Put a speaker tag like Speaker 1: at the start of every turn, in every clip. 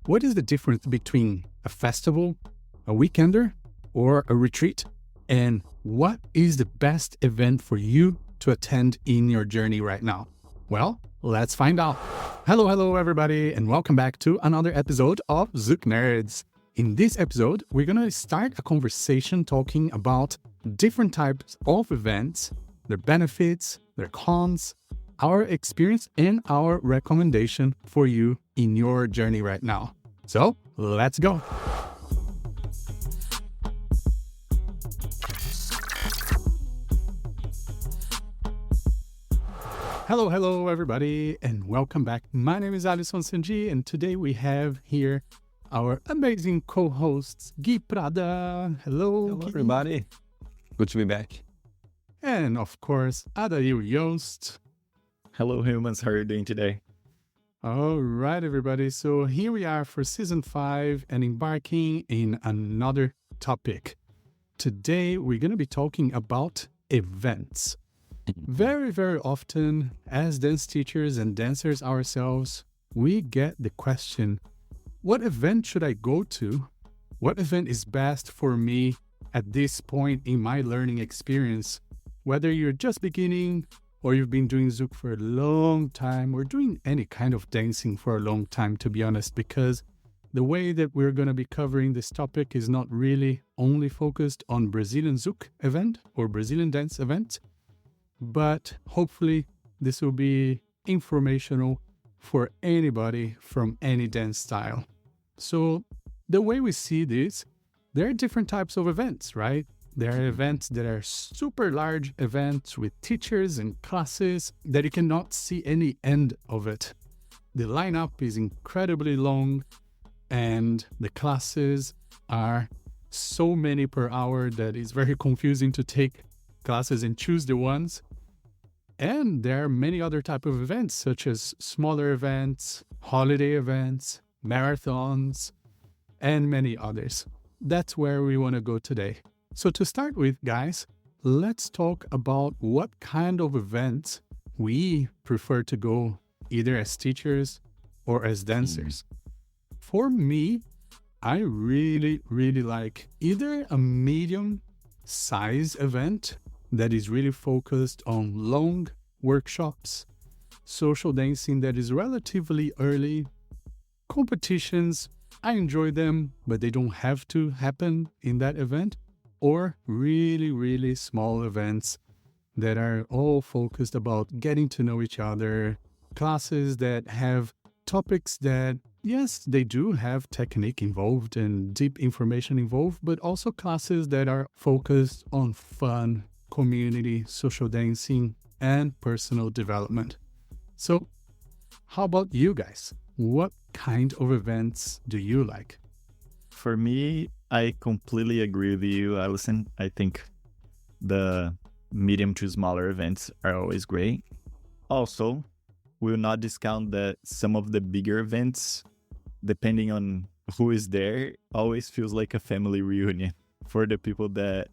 Speaker 1: What is the difference between a festival, a weekender, or a retreat? And what is the best event for you to attend in your journey right now? Well, let's find out. Hello, everybody, and welcome back to another episode of Zouk Nerds. In this episode, we're going to start a conversation talking about different types of events, their benefits, their cons, our experience, and our recommendation for you in your journey right now. So, let's go. Hello, everybody, and welcome back. My name is Adayl Iost and I, and today we have here our amazing co-hosts, Gui Prada. Hello,
Speaker 2: everybody. Good to be back.
Speaker 1: And of course, Adayl Iost.
Speaker 2: Hello, humans. How are you doing today?
Speaker 1: All right, everybody. So here we are for season 5 and embarking in another topic. Today, we're going to be talking about events. Very often, as dance teachers and dancers ourselves, we get the question, what event should I go to? What event is best for me at this point in my learning experience? Whether you're just beginning or you've been doing Zouk for a long time or doing any kind of dancing for a long time, to be honest, because the way that we're going to be covering this topic is not really only focused on Brazilian Zouk event or Brazilian dance event, but hopefully this will be informational for anybody from any dance style. So the way we see this, there are different types of events, right? There are events that are super large events with teachers and classes that you cannot see any end of it. The lineup is incredibly long and the classes are so many per hour that it's very confusing to take classes and choose the ones. And there are many other types of events such as smaller events, holiday events, marathons, and many others. That's where we want to go today. So to start with, guys, let's talk about what kind of events we prefer to go either as teachers or as dancers. For me, I really like either a medium size event that is really focused on long workshops, social dancing that is relatively early, competitions, I enjoy them, but they don't have to happen in that event, or really small events that are all focused about getting to know each other, classes that have topics that, yes, they do have technique involved and deep information involved, but also classes that are focused on fun, community, social dancing, and personal development. So, how about you guys? What kind of events do you like?
Speaker 2: For me, I completely agree with you, Alison. I think the medium to smaller events are always great. Also, we will not discount that some of the bigger events, depending on who is there, always feels like a family reunion for the people that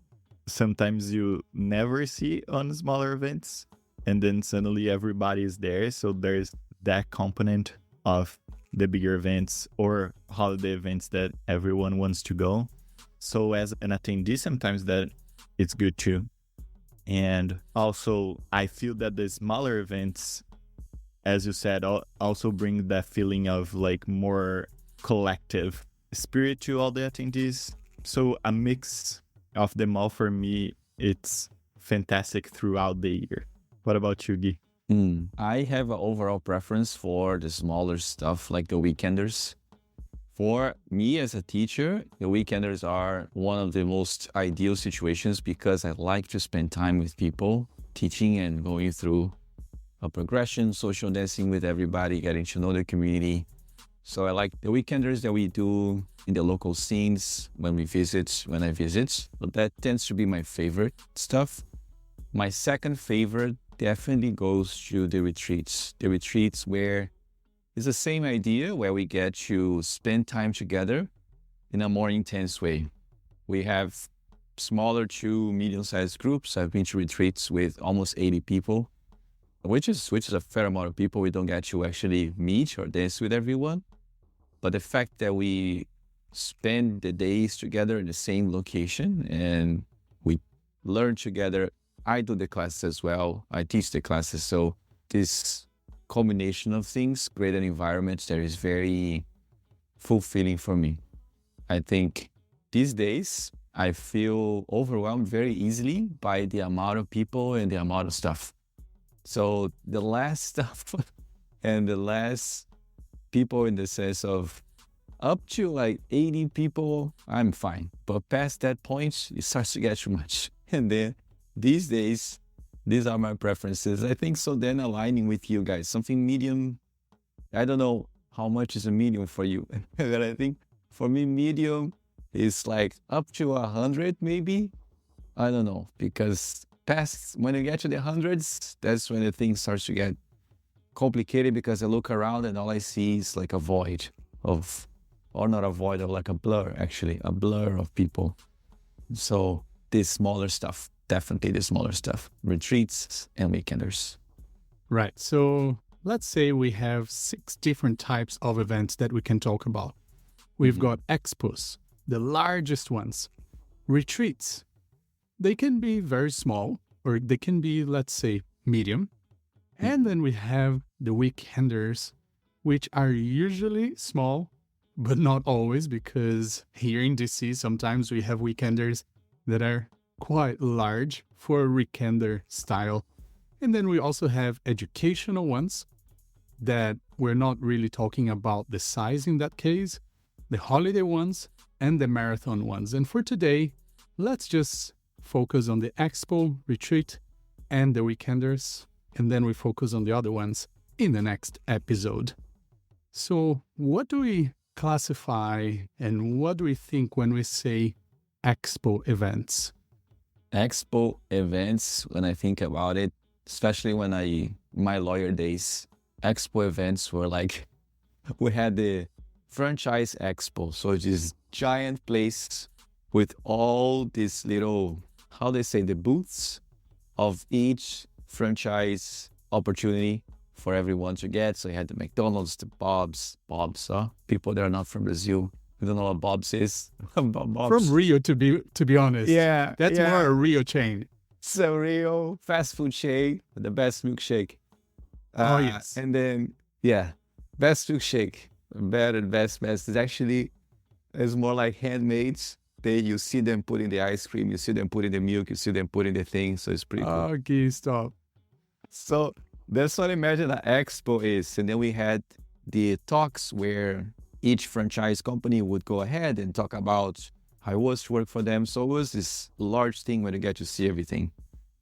Speaker 2: sometimes you never see on smaller events, and then suddenly everybody is there. So there's that component of the bigger events or holiday events that everyone wants to go. So as an attendee, sometimes that it's good too. And also, I feel that the smaller events, as you said, also bring that feeling of like more collective spirit to all the attendees. So a mix of them all, for me, it's fantastic throughout the year. What about you, Gui?
Speaker 3: I have an overall preference for the smaller stuff like the weekenders. For me as a teacher, the weekenders are one of the most ideal situations because I like to spend time with people, teaching and going through a progression, social dancing with everybody, getting to know the community. So I like the weekenders that we do in the local scenes when I visit. But that tends to be my favorite stuff. My second favorite definitely goes to the retreats. The retreats where it's the same idea, where we get to spend time together in a more intense way. We have smaller to medium-sized groups. I've been to retreats with almost 80 people, which is a fair amount of people. We don't get to actually meet or dance with everyone. But the fact that we spend the days together in the same location and we learn together. I do the classes as well. I teach the classes. So this combination of things create an environment that is very fulfilling for me. I think these days I feel overwhelmed very easily by the amount of people and the amount of stuff. So the less stuff and the less people in the sense of up to like 80 people, I'm fine. But past that point, it starts to get too much. And then these days, these are my preferences. I think so then aligning with you guys, something medium. I don't know how much is a medium for you. But I think for me, medium is like up to 100 maybe. I don't know, because past, when you get to the hundreds, that's when the thing starts to get complicated, because I look around and all I see is like a void of, or not a void of, like a blur, actually, a blur of people. So this smaller stuff, definitely the smaller stuff, retreats and weekenders.
Speaker 1: Right. So let's say we have 6 different types of events that we can talk about. We've got expos, the largest ones. Retreats, they can be very small, or they can be, let's say, medium. And then we have the weekenders, which are usually small, but not always, because here in DC, sometimes we have weekenders that are quite large for a weekender style. And then we also have educational ones that we're not really talking about the size in that case, the holiday ones and the marathon ones. And for today, let's just focus on the expo, retreat, and the weekenders, and then we focus on the other ones in the next episode. So what do we classify and what do we think when we say expo events?
Speaker 3: Expo events, when I think about it, especially when my lawyer days, expo events were like, we had the franchise expo. So this giant place with all these little, how they say, the booths of each franchise opportunity for everyone to get. So you had the McDonald's, the Bob's, people that are not from Brazil, we don't know what Bob's is. Bob's.
Speaker 1: From Rio, to be honest.
Speaker 3: Yeah.
Speaker 1: That's more a Rio chain.
Speaker 3: So Rio, fast food chain, the best milkshake.
Speaker 1: Oh, yes.
Speaker 3: And then, best milkshake, better, best. It's actually, it's more like handmades. You see them putting the ice cream, you see them putting the milk, you see them putting the thing. So it's pretty cool.
Speaker 1: Okay, stop.
Speaker 3: So that's what I imagine an expo is. And then we had the talks where each franchise company would go ahead and talk about how it was to work for them. So it was this large thing where you get to see everything.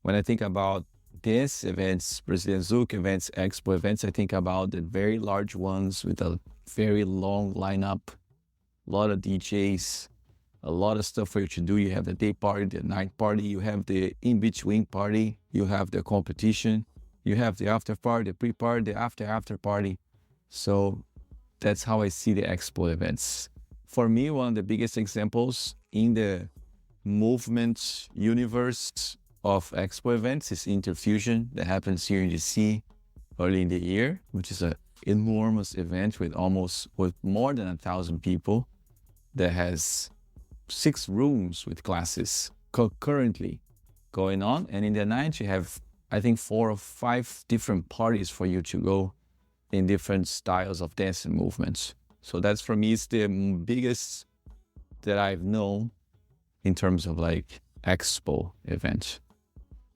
Speaker 3: When I think about these events, Brazilian Zouk events, expo events, I think about the very large ones with a very long lineup, a lot of DJs, a lot of stuff for you to do. You have the day party, the night party, you have the in-between party, you have the competition, you have the after party, the pre-party, the after party. So that's how I see the expo events. For me, one of the biggest examples in the movement universe of expo events is Interfusion that happens here in DC early in the year, which is an enormous event with more than 1,000 people that has 6 rooms with classes concurrently going on. And in the night, you have, I think, 4 or 5 different parties for you to go in different styles of dance and movements. So that's, for me, it's the biggest that I've known in terms of like expo events.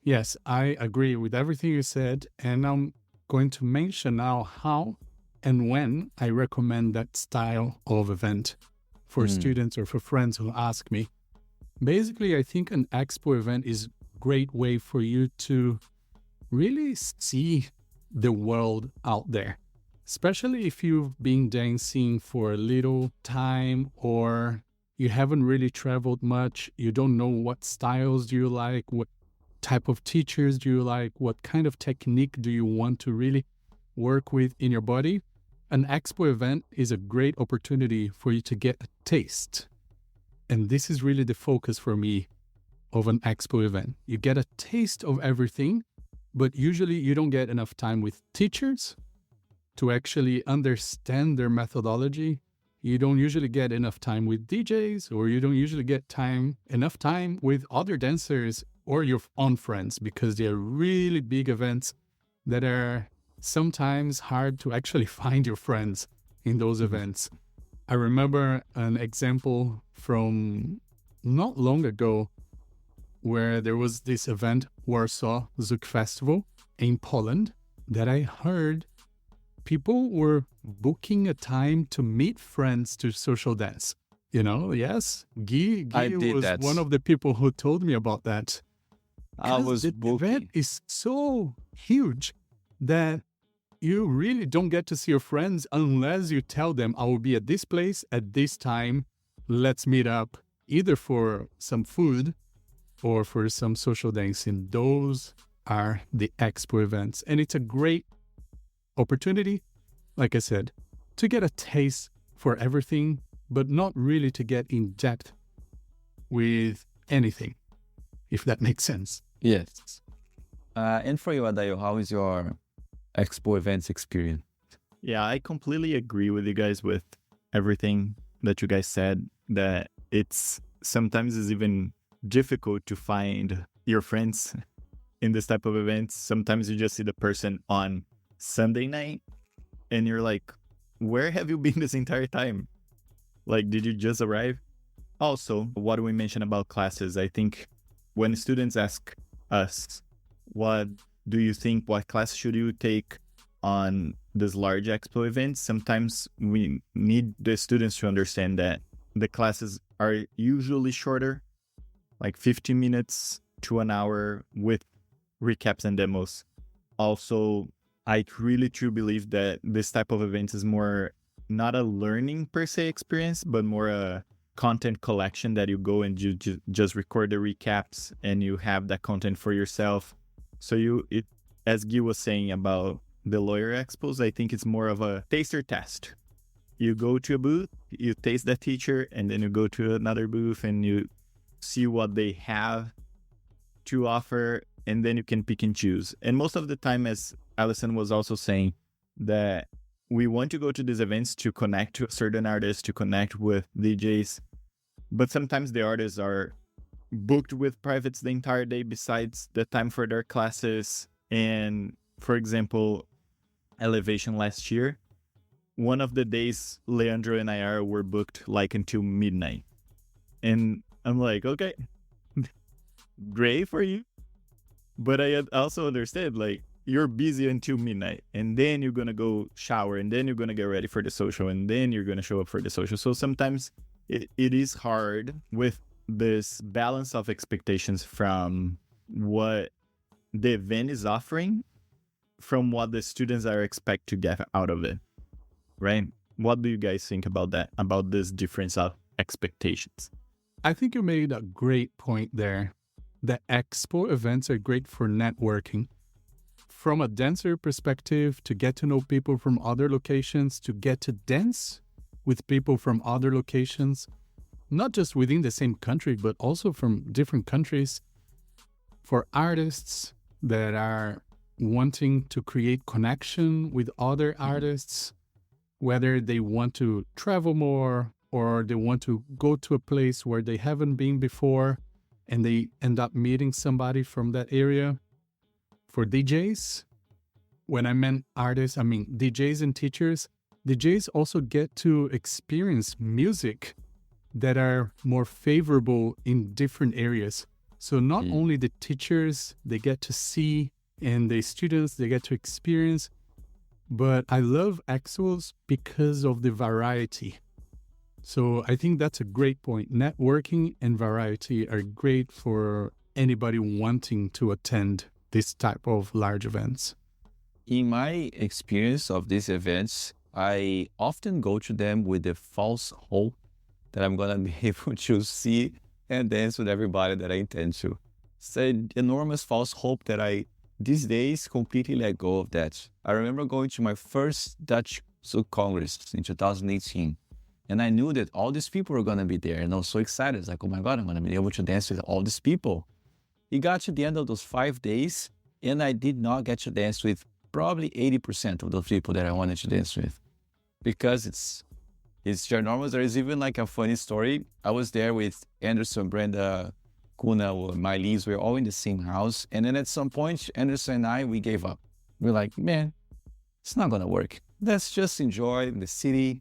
Speaker 1: Yes, I agree with everything you said. And I'm going to mention now how and when I recommend that style of event for students or for friends who ask me. Basically, I think an expo event is a great way for you to really see the world out there. Especially if you've been dancing for a little time or you haven't really traveled much, you don't know what styles do you like, what type of teachers do you like, what kind of technique do you want to really work with in your body. An expo event is a great opportunity for you to get a taste. And this is really the focus for me of an expo event. You get a taste of everything, but usually you don't get enough time with teachers to actually understand their methodology. you don't usually get enough time with DJs, or you don't usually get enough time with other dancers or your own friends, because they're really big events that are sometimes hard to actually find your friends in those events. I remember an example from not long ago where there was this event, Warsaw Zouk Festival in Poland, that I heard people were booking a time to meet friends to social dance. Yes, Guy
Speaker 3: I did
Speaker 1: was
Speaker 3: that.
Speaker 1: one of the people who told me about that.
Speaker 3: I was
Speaker 1: The event
Speaker 3: booking.
Speaker 1: is so huge that you really don't get to see your friends unless you tell them, I will be at this place at this time. Let's meet up either for some food or for some social dancing. Those are the Expo events. And it's a great opportunity, like I said, to get a taste for everything, but not really to get in depth with anything, if that makes sense.
Speaker 3: Yes. And for you, Adayl, how is your Expo events experience?
Speaker 2: Yeah, I completely agree with you guys with everything that you guys said, that it's sometimes is even difficult to find your friends in this type of events. Sometimes you just see the person on Sunday night and you're like, where have you been this entire time? Like, did you just arrive? Also, what we mentioned about classes, I think when students ask us, what do you think, what class should you take on this large Expo events? Sometimes we need the students to understand that the classes are usually shorter, like 15 minutes to an hour with recaps and demos. Also, I really truly believe that this type of event is more not a learning per se experience, but more a content collection that you go and you just record the recaps and you have that content for yourself. So as Gui was saying about the lawyer expos, I think it's more of a taster test. You go to a booth, you taste that teacher, and then you go to another booth and you see what they have to offer, and then you can pick and choose. And most of the time, as Alison was also saying, that we want to go to these events to connect to certain artists, to connect with DJs, but sometimes the artists are booked with privates the entire day besides the time for their classes. And for example, Elevation last year, one of the days Leandro and I were booked like until midnight. And I'm like, okay, great for you. But I also understand, like, you're busy until midnight and then you're going to go shower and then you're going to get ready for the social and then you're going to show up for the social. So sometimes it is hard with this balance of expectations from what the event is offering from what the students are expect to get out of it, right? What do you guys think about that, about this difference of expectations?
Speaker 1: I think you made a great point there. The Expo events are great for networking. From a dancer perspective, to get to know people from other locations, to get to dance with people from other locations, not just within the same country, but also from different countries. For artists that are wanting to create connection with other artists, whether they want to travel more or they want to go to a place where they haven't been before and they end up meeting somebody from that area. For DJs, when I meant artists, I mean DJs and teachers. DJs also get to experience music that are more favorable in different areas. So not only the teachers, they get to see, and the students, they get to experience, but I love Expos because of the variety. So I think that's a great point. Networking and variety are great for anybody wanting to attend this type of large events.
Speaker 3: In my experience of these events, I often go to them with the false hope that I'm going to be able to see and dance with everybody that I intend to. It's an enormous false hope that I, these days, completely let go of that. I remember going to my first Dutch Zouk Congress in 2018, and I knew that all these people were going to be there, and I was so excited. It's like, oh my God, I'm going to be able to dance with all these people. It got to the end of those 5 days, and I did not get to dance with probably 80% of those people that I wanted to dance with, because It's ginormous. There is even like a funny story. I was there with Anderson, Brenda, Kuna, my leads. We were all in the same house. And then at some point, Anderson and I, we gave up. We're like, man, it's not going to work. Let's just enjoy the city.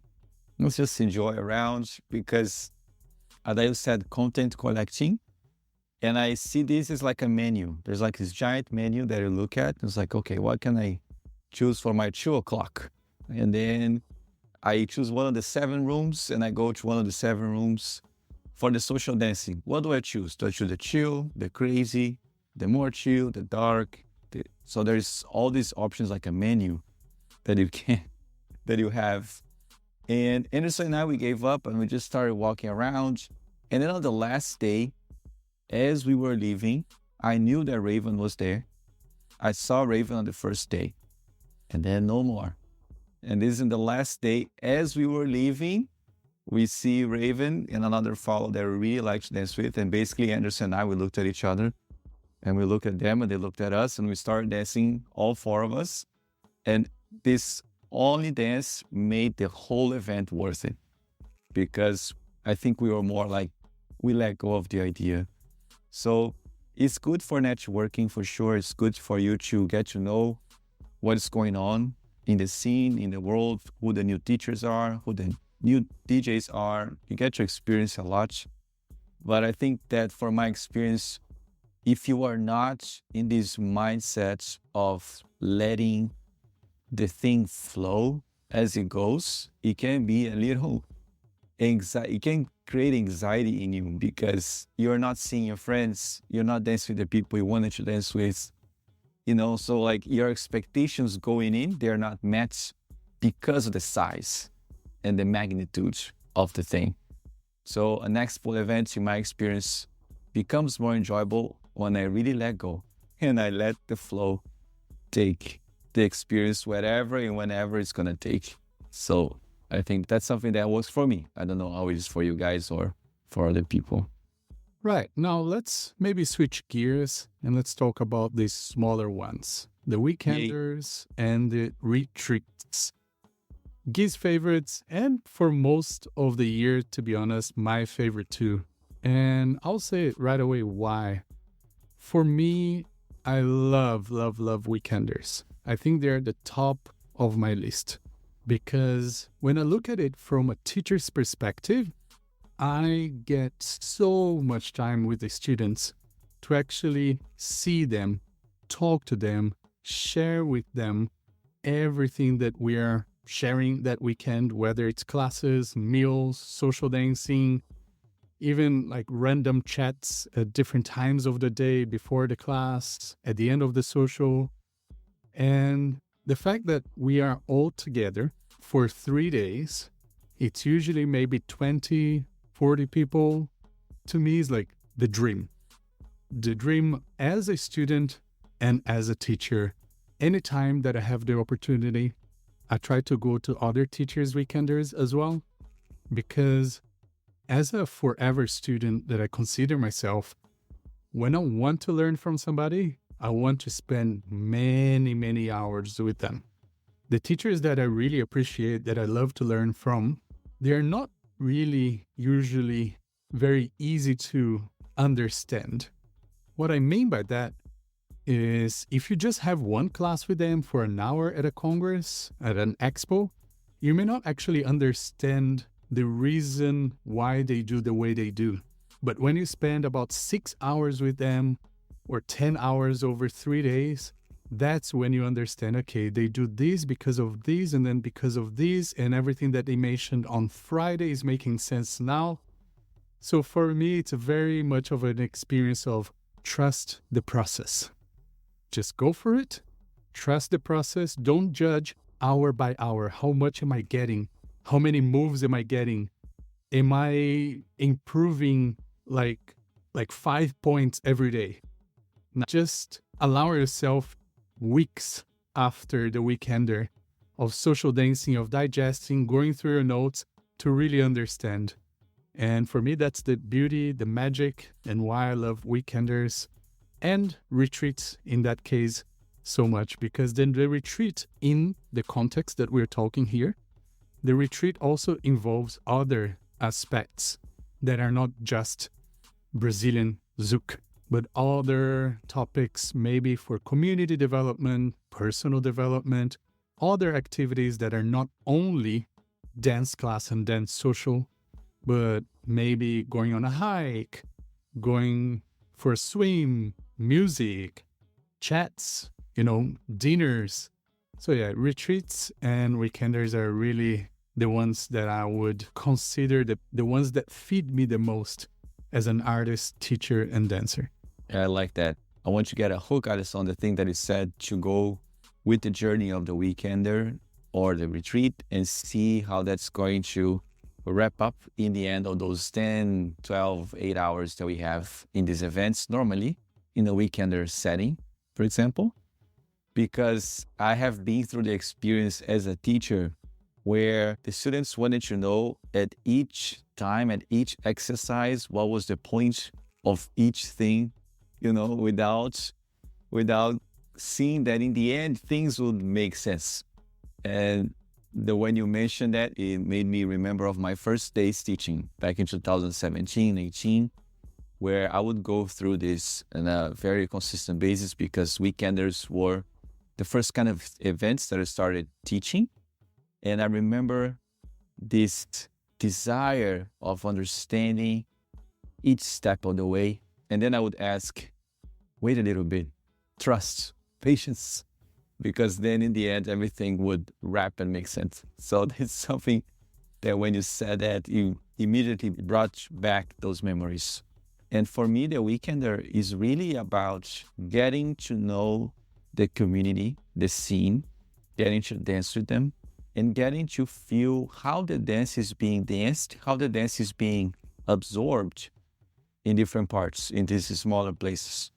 Speaker 3: Let's just enjoy around, because Adayl said content collecting. And I see this as like a menu. There's like this giant menu that you look at. It's like, okay, what can I choose for my 2:00? And then I choose one of the 7 rooms and I go to one of the 7 rooms for the social dancing. What do I choose? Do I choose the chill, the crazy, the more chill, the dark? So there's all these options, like a menu that you have. And Anderson and I, we gave up and we just started walking around. And then on the last day, as we were leaving, I knew that Raven was there. I saw Raven on the first day, and then no more. And this is in the last day. As we were leaving, we see Raven and another follow that we really like to dance with. And basically, Anderson and I, we looked at each other, and we looked at them, and they looked at us, and we started dancing, all 4 of us. And this only dance made the whole event worth it, because I think we were more like, we let go of the idea. So it's good for networking for sure. It's good for you to get to know what's going on in the scene, in the world, who the new teachers are, who the new DJs are. You get to experience a lot. But I think that from my experience, if you are not in this mindset of letting the thing flow as it goes, it can be a little anxiety. It can create anxiety in you because you're not seeing your friends, you're not dancing with the people you wanted to dance with, so like your expectations going in, they're not met because of the size and the magnitude of the thing. So an Expo event, in my experience, becomes more enjoyable when I really let go and I let the flow take the experience wherever and whenever it's going to take. So I think that's something that works for me. I don't know how it is for you guys or for other people.
Speaker 1: Right. Now let's maybe switch gears and let's talk about these smaller ones, the weekenders and the retreats. Gui's favorites, and for most of the year, to be honest, my favorite too. And I'll say it right away why. For me, I love weekenders. I think they're the top of my list. Because when I look at it from a teacher's perspective, I get so much time with the students to actually see them, talk to them, share with them everything that we are sharing that weekend, whether it's classes, meals, social dancing, even like random chats at different times of the day, before the class, at the end of the social. And the fact that we are all together for 3 days, it's usually maybe 20, 40 people, to me is like the dream. The dream as a student and as a teacher. Anytime that I have the opportunity, I try to go to other teachers' weekenders as well, because as a forever student that I consider myself, when I want to learn from somebody, I want to spend many hours with them. The teachers that I really appreciate, that I love to learn from, they're not really usually very easy to understand. What I mean by that is if you just have one class with them for an hour at a congress, at an expo, you may not actually understand the reason why they do the way they do. But when you spend about 6 hours with them or 10 hours over 3 days, that's when you understand, okay, they do this because of this and then because of this, and everything that they mentioned on Friday is making sense now. So for me, it's very much of an experience of trust the process. Just go for it. Trust the process. Don't judge hour by hour. How much am I getting? How many moves am I getting? Am I improving like 5 points every day? Now, just allow yourself weeks after the weekender of social dancing, of digesting, going through your notes to really understand. And for me, that's the beauty, the magic, and why I love weekenders and retreats in that case so much. Because then the retreat, in the context that we're talking here, the retreat also involves other aspects that are not just Brazilian Zouk, but other topics maybe for community development, personal development, other activities that are not only dance class and dance social, but maybe going on a hike, going for a swim, music, chats, dinners. So yeah, retreats and weekenders are really the ones that I would consider the ones that feed me the most as an artist, teacher, and dancer.
Speaker 3: Yeah, I like that. I want to get a hook out on the thing that is said to go with the journey of the weekender or the retreat and see how that's going to wrap up in the end of those 10, 12, 8 hours that we have in these events, normally in a weekender setting, for example, because I have been through the experience as a teacher where the students wanted to know at each time, at each exercise, what was the point of each thing, without seeing that in the end, things would make sense. And when you mentioned that, it made me remember of my first days teaching back in 2017, 18, where I would go through this on a very consistent basis because weekenders were the first kind of events that I started teaching. And I remember this desire of understanding each step of the way. And then I would ask, wait a little bit, trust, patience, because then in the end, everything would wrap and make sense. So that's something that when you said that, you immediately brought back those memories. And for me, the weekender is really about getting to know the community, the scene, getting to dance with them, and getting to feel how the dance is being danced, how the dance is being absorbed in different parts, in these smaller places.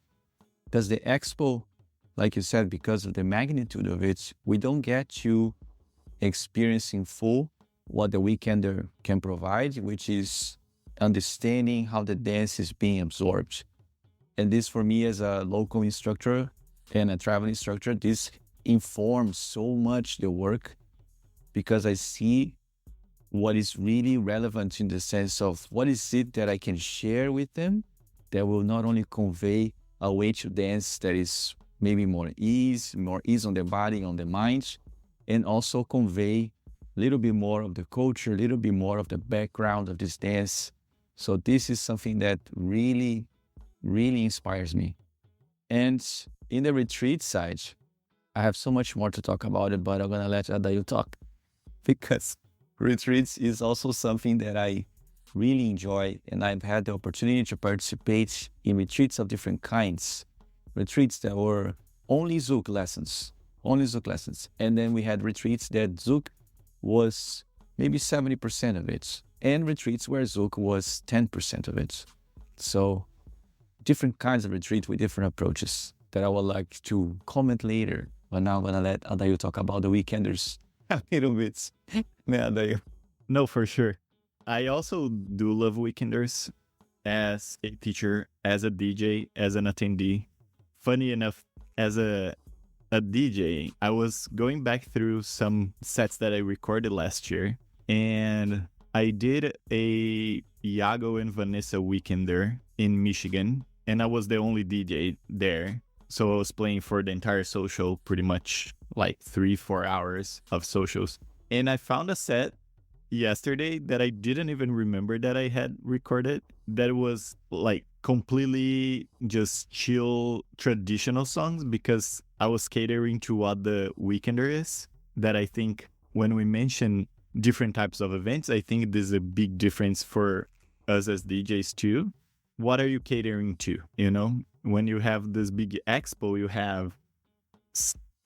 Speaker 3: Because the expo, like you said, because of the magnitude of it, we don't get to experience in full what the weekender can provide, which is understanding how the dance is being absorbed. And this, for me, as a local instructor and a travel instructor, this informs so much the work because I see what is really relevant in the sense of what is it that I can share with them that will not only convey a way to dance that is maybe more ease on the body, on the mind, and also convey a little bit more of the culture, a little bit more of the background of this dance. So this is something that really, really inspires me. And in the retreat side, I have so much more to talk about it, but I'm going to let Adayl talk because retreats is also something that I really enjoy. And I've had the opportunity to participate in retreats of different kinds. Retreats that were only Zouk lessons. And then we had retreats that Zouk was maybe 70% of it. And retreats where Zouk was 10% of it. So different kinds of retreats with different approaches that I would like to comment later. But now I'm going to let Adayl talk about the weekenders a little bit. Yeah, Adayl.
Speaker 2: No, for sure. I also do love weekenders as a teacher, as a DJ, as an attendee. Funny enough, as a DJ, I was going back through some sets that I recorded last year, and I did a Iago and Vanessa weekender in Michigan, and I was the only DJ there. So I was playing for the entire social, pretty much like 3-4 hours of socials. And I found a set yesterday that I didn't even remember that I had recorded that was like completely just chill traditional songs because I was catering to what the weekender is. That I think when we mention different types of events, I think there's a big difference for us as DJs too. What are you catering to? When you have this big expo, you have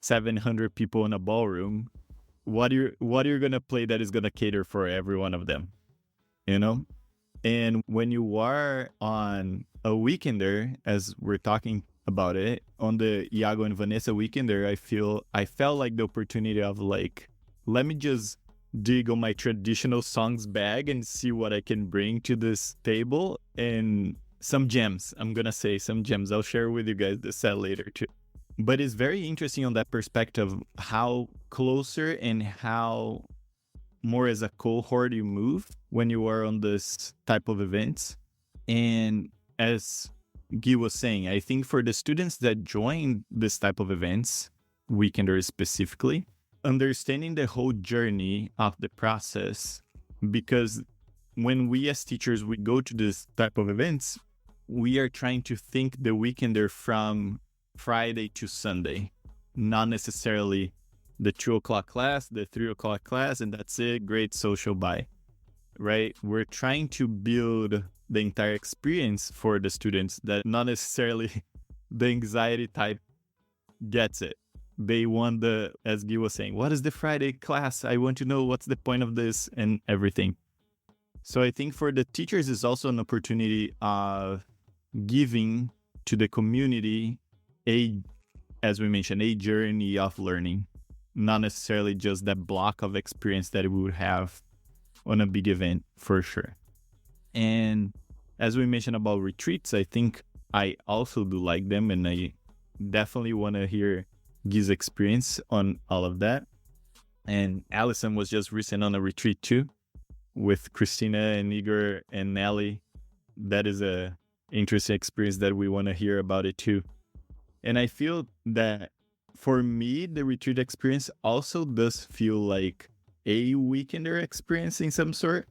Speaker 2: 700 people in a ballroom. What you're gonna play that is gonna cater for every one of them, And when you are on a weekender, as we're talking about it, on the Iago and Vanessa weekender, I felt like the opportunity of like, let me just dig on my traditional songs bag and see what I can bring to this table and some gems. I'm gonna say some gems. I'll share with you guys the set later too. But it's very interesting on that perspective, how closer and how more as a cohort you move when you are on this type of events. And as Gui was saying, I think for the students that join this type of events, weekenders specifically, understanding the whole journey of the process, because when we as teachers, we go to this type of events, we are trying to think the weekender from Friday to Sunday, not necessarily the 2:00 class, the 3:00 class, and that's it, great, social, bye, right? We're trying to build the entire experience for the students that not necessarily the anxiety type gets it. They want as Gui was saying, what is the Friday class? I want to know what's the point of this and everything. So I think for the teachers, it's also an opportunity of giving to the community as we mentioned, a journey of learning, not necessarily just that block of experience that we would have on a big event for sure. And as we mentioned about retreats, I think I also do like them, and I definitely want to hear Gui's experience on all of that. And Allison was just recent on a retreat too, with Christina and Igor and Nelly. That is a interesting experience that we want to hear about it too. And I feel that for me, the retreat experience also does feel like a weekender experience in some sort,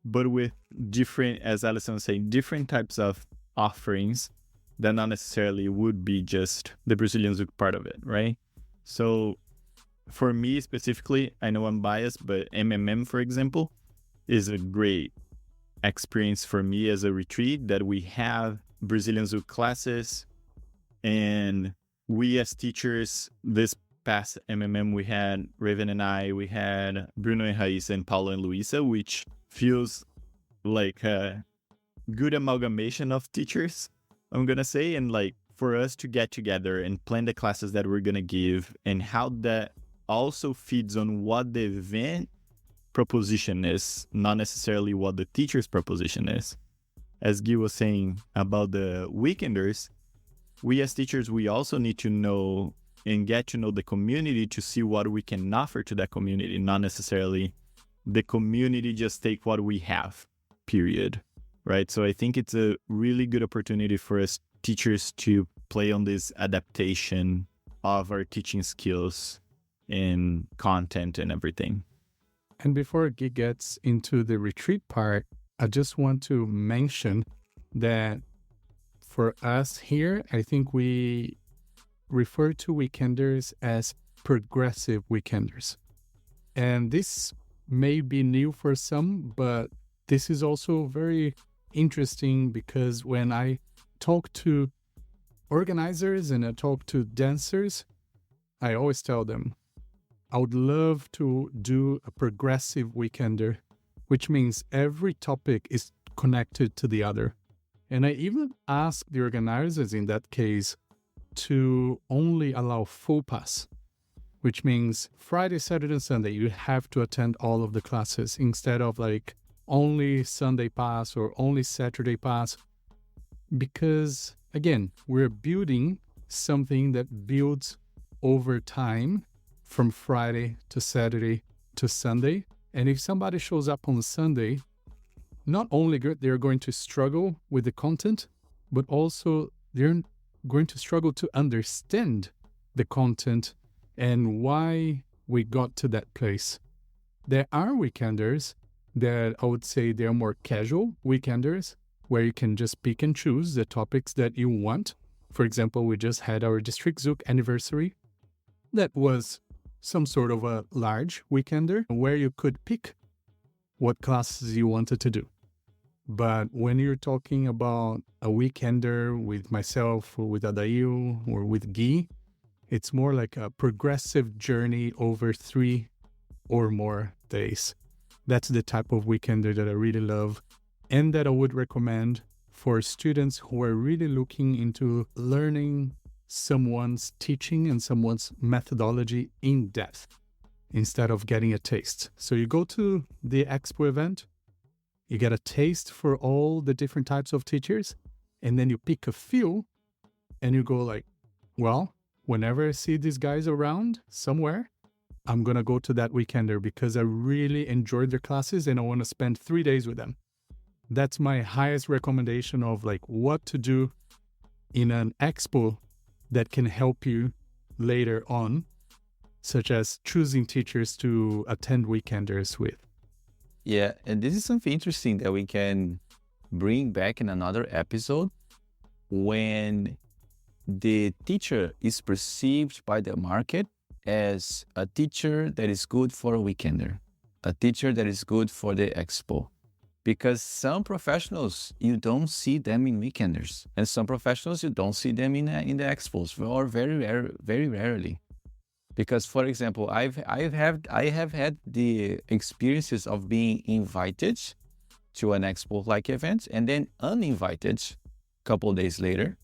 Speaker 2: but with different, as Allison was saying, different types of offerings that not necessarily would be just the Brazilian Zouk part of it, right? So for me specifically, I know I'm biased, but MMM, for example, is a great experience for me as a retreat, that we have Brazilian Zouk classes, and we as teachers, this past MMM, we had Raven and I, we had Bruno and Raíssa and Paulo and Luisa, which feels like a good amalgamation of teachers, I'm going to say, and like for us to get together and plan the classes that we're going to give, and how that also feeds on what the event proposition is, not necessarily what the teacher's proposition is. As Gui was saying about the weekenders, we as teachers, we also need to know and get to know the community to see what we can offer to that community, not necessarily the community just take what we have, period, right? So I think it's a really good opportunity for us teachers to play on this adaptation of our teaching skills and content and everything.
Speaker 1: And before Gui gets into the retreat part, I just want to mention that for us here, I think we refer to weekenders as progressive weekenders. And this may be new for some, but this is also very interesting, because when I talk to organizers and I talk to dancers, I always tell them, I would love to do a progressive weekender, which means every topic is connected to the other. And I even ask the organizers in that case to only allow full pass, which means Friday, Saturday, and Sunday, you have to attend all of the classes instead of like only Sunday pass or only Saturday pass. Because again, we're building something that builds over time from Friday to Saturday to Sunday. And if somebody shows up on Sunday, not only they're going to struggle with the content, but also they're going to struggle to understand the content and why we got to that place. There are weekenders that I would say they're more casual weekenders, where you can just pick and choose the topics that you want. For example, we just had our District Zouk anniversary. That was some sort of a large weekender where you could pick what classes you wanted to do. But when you're talking about a weekender with myself or with Adayl or with Gui, it's more like a progressive journey over 3 or more days. That's the type of weekender that I really love and that I would recommend for students who are really looking into learning someone's teaching and someone's methodology in depth instead of getting a taste. So you go to the Expo event, you get a taste for all the different types of teachers, and then you pick a few and you go like, well, whenever I see these guys around somewhere, I'm going to go to that weekender because I really enjoyed their classes and I want to spend 3 days with them. That's my highest recommendation of like what to do in an expo that can help you later on, such as choosing teachers to attend weekenders with.
Speaker 3: Yeah, and this is something interesting that we can bring back in another episode when the teacher is perceived by the market as a teacher that is good for a weekender, a teacher that is good for the expo. Because some professionals, you don't see them in weekenders, and some professionals, you don't see them in the expos, or very rarely. Because, for example, I have had the experiences of being invited to an expo-like event and then uninvited a couple of days later,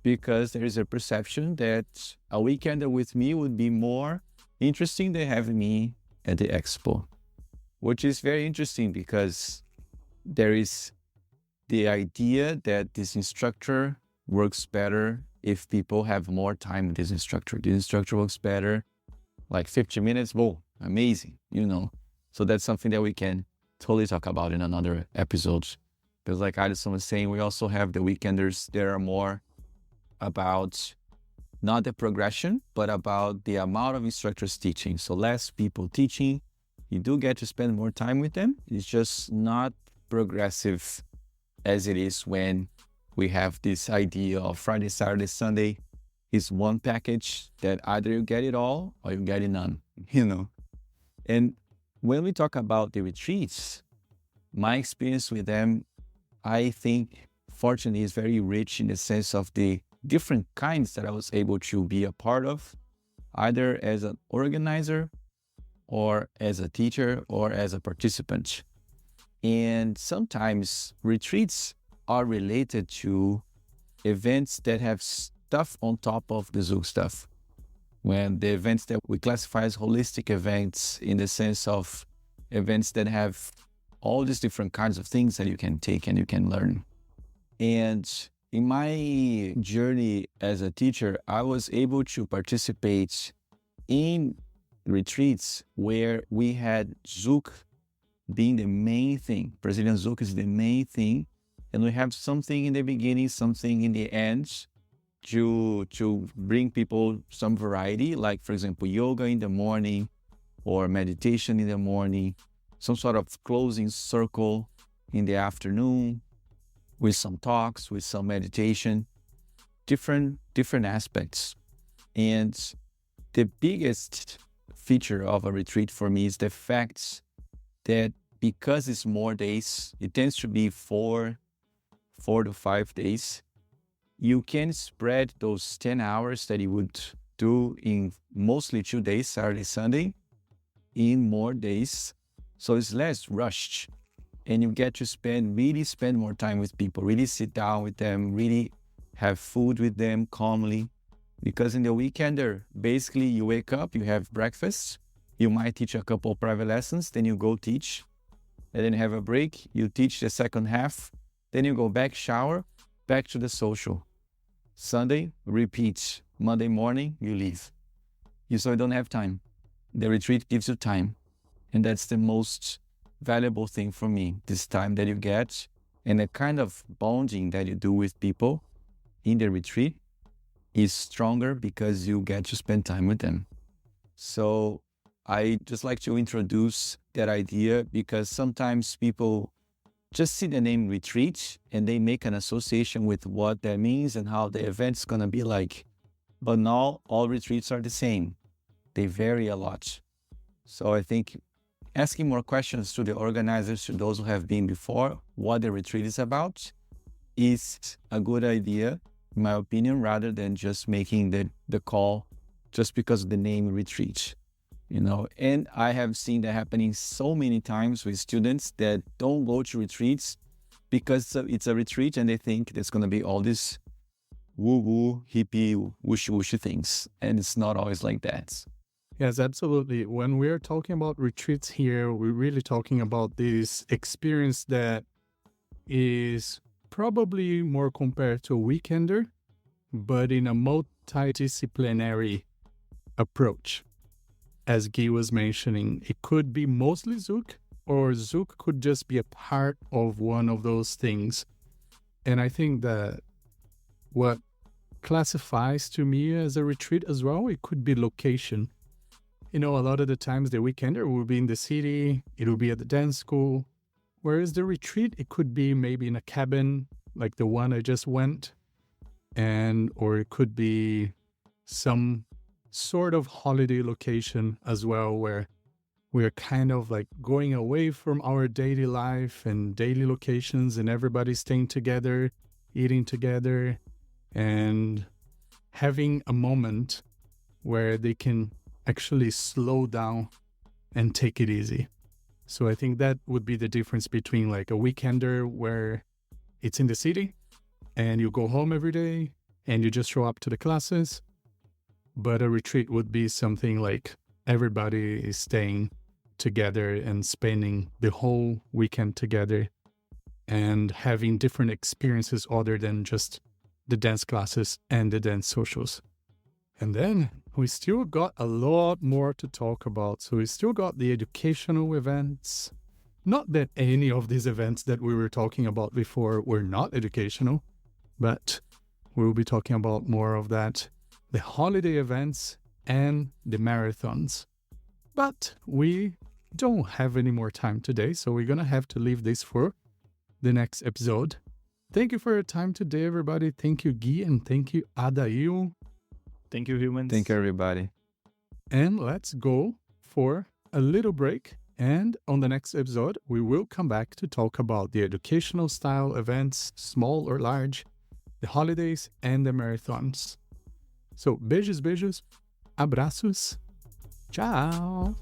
Speaker 3: because there is a perception that a weekender with me would be more interesting than having me at the expo, which is very interesting because there is the idea that this instructor works better if people have more time with this instructor. The instructor works better, like 50 minutes, whoa, amazing, So that's something that we can totally talk about in another episode. Because like Addison was saying, we also have the weekenders that are more about not the progression, but about the amount of instructors teaching. So less people teaching, you do get to spend more time with them. It's just not progressive as it is when we have this idea of Friday, Saturday, Sunday is one package that either you get it all or you get it none, And when we talk about the retreats, my experience with them, I think, fortunately, is very rich in the sense of the different kinds that I was able to be a part of, either as an organizer or as a teacher or as a participant. And sometimes retreats are related to events that have stuff on top of the Zouk stuff. When the events that we classify as holistic events, in the sense of events that have all these different kinds of things that you can take and you can learn. And in my journey as a teacher, I was able to participate in retreats where we had Zouk being the main thing. Brazilian Zouk is the main thing. And we have something in the beginning, something in the end to bring people some variety, like, for example, yoga in the morning or meditation in the morning, some sort of closing circle in the afternoon with some talks, with some meditation, different aspects. And the biggest feature of a retreat for me is the fact that because it's more days, it tends to be 4 to 5 days, you can spread those 10 hours that you would do in mostly 2 days, Saturday, Sunday, in more days. So it's less rushed. And you get to really spend more time with people, really sit down with them, really have food with them calmly. Because in the weekender, basically you wake up, you have breakfast, you might teach a couple private lessons, then you go teach, and then have a break, you teach the second half, then you go back, shower, back to the social. Sunday, repeat. Monday morning, you leave. So you don't have time. The retreat gives you time. And that's the most valuable thing for me, this time that you get and the kind of bonding that you do with people in the retreat is stronger because you get to spend time with them. So I just like to introduce that idea because sometimes people just see the name retreat and they make an association with what that means and how the event's going to be like. But not all retreats are the same. They vary a lot. So I think asking more questions to the organizers, to those who have been before, what the retreat is about, is a good idea, in my opinion, rather than just making the call just because of the name retreat. And I have seen that happening so many times with students that don't go to retreats because it's a retreat and they think there's going to be all this woo-woo, hippie, wushy things. And it's not always like that.
Speaker 1: Yes, absolutely. When we're talking about retreats here, we're really talking about this experience that is probably more compared to a weekender, but in a multidisciplinary approach. as Guy was mentioning, it could be mostly Zouk, or Zouk could just be a part of one of those things. And I think that what classifies to me as a retreat as well, it could be location. A lot of the times the weekender will be in the city, it will be at the dance school, whereas the retreat, it could be maybe in a cabin like the one I just went, or it could be some sort of holiday location as well, where we're kind of like going away from our daily life and daily locations, and everybody's staying together, eating together, and having a moment where they can actually slow down and take it easy. So I think that would be the difference between like a weekender where it's in the city and you go home every day and you just show up to the classes. But a retreat would be something like everybody is staying together and spending the whole weekend together and having different experiences other than just the dance classes and the dance socials. And then we still got a lot more to talk about. So we still got the educational events. Not that any of these events that we were talking about before were not educational, but we'll be talking about more of that. The holiday events and the marathons. But we don't have any more time today, so we're going to have to leave this for the next episode. Thank you for your time today, everybody. Thank you, Gui, and thank you, Adayl.
Speaker 2: Thank you, humans.
Speaker 3: Thank you, everybody.
Speaker 1: And let's go for a little break. And on the next episode, we will come back to talk about the educational style events, small or large, the holidays, and the marathons. So, beijos, abraços. Tchau.